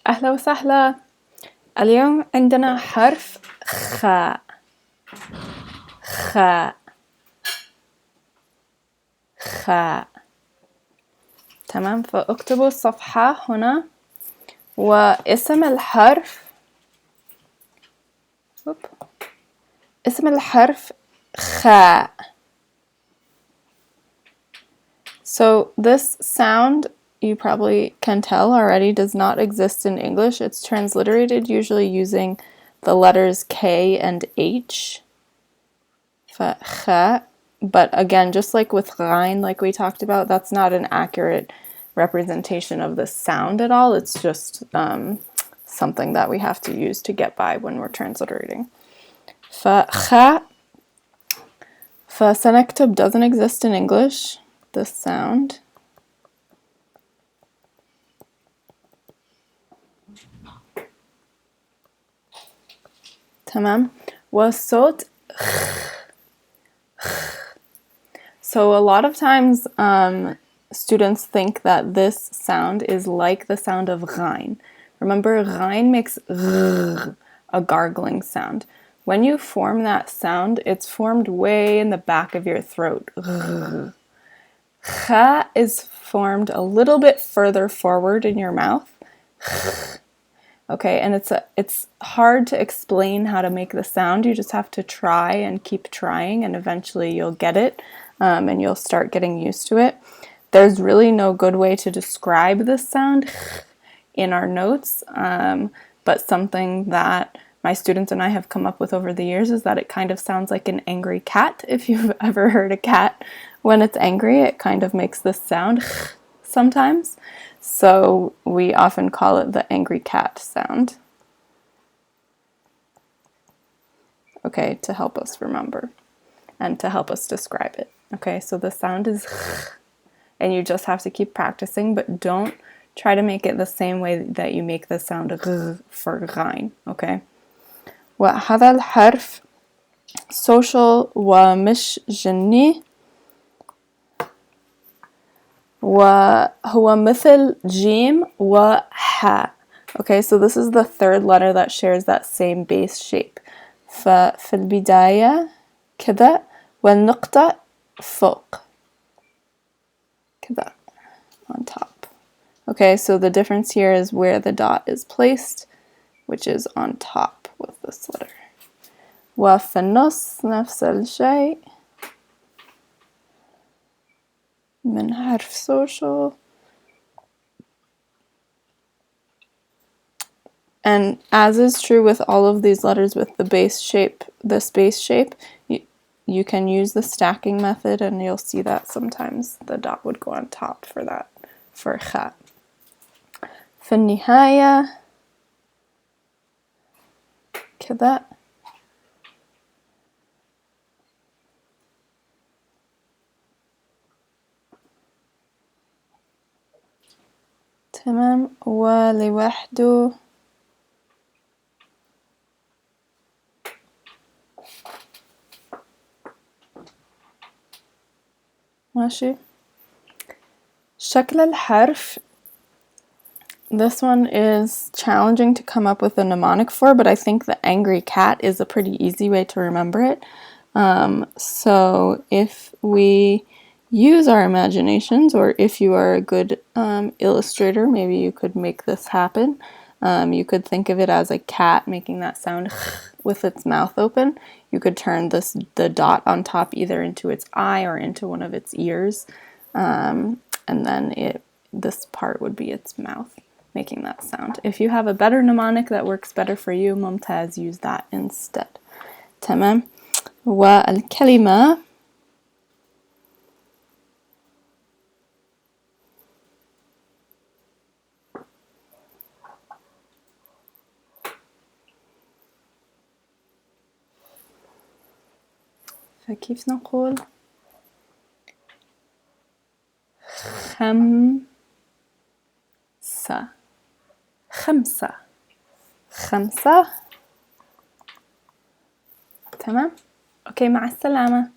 أهلا وسهلا. اليوم عندنا حرف خاء. خاء خاء. تمام، فاكتبوا الصفحة هنا واسم الحرف. اسم الحرف خاء. So this sound, you probably can tell already, does not exist in English. It's transliterated usually using the letters K and H. فخاء. But again, just like with rein, like we talked about, that's not an accurate representation of the sound at all. It's just something that we have to use to get by when we're transliterating. فخاء. فسنكتب doesn't exist in English, this sound. تمام. والصوت. So a lot of times students think that this sound is like the sound of rein. Remember, rein makes a gargling sound. When you form that sound, it's formed way in the back of your throat. Khaa is formed a little bit further forward in your mouth. Okay, and it's hard to explain how to make the sound. You just have to try and keep trying, and eventually you'll get it, and you'll start getting used to it. There's really no good way to describe this sound in our notes, but something that my students and I have come up with over the years is that it kind of sounds like an angry cat. If you've ever heard a cat when it's angry, it kind of makes this sound sometimes. So we often call it the angry cat sound. Okay, to help us remember and to help us describe it. Okay, so the sound is and you just have to keep practicing, but don't try to make it the same way that you make the sound for rein. Okay. وهذا الحرف social ومش جني وهو مثل جيم وحاء. Okay, so this is the third letter that shares that same base shape. ففي البداية كذا والنقطة فوق. كذا on top. Okay, so the difference here is where the dot is placed, which is on top with this letter. وفي النص نفس الشيء من حرف social. And as is true with all of these letters with the base shape, this base shape, you can use the stacking method, and you'll see that sometimes the dot would go on top for that, for khaa. في النهاية كذا. تمام. ولوحده ماشي. شكل الحرف. This one is challenging to come up with a mnemonic for, but I think the angry cat is a pretty easy way to remember it. So if we use our imaginations, or if you are a good illustrator, maybe you could make this happen. You could think of it as a cat making that sound with its mouth open. You could turn the dot on top either into its eye or into one of its ears, and then this part would be its mouth making that sound. If you have a better mnemonic that works better for you, ممتاز, use that instead. تمام. والكلمة فكيف نقول خمسة. خمسة. تمام. أوكي، مع السلامة.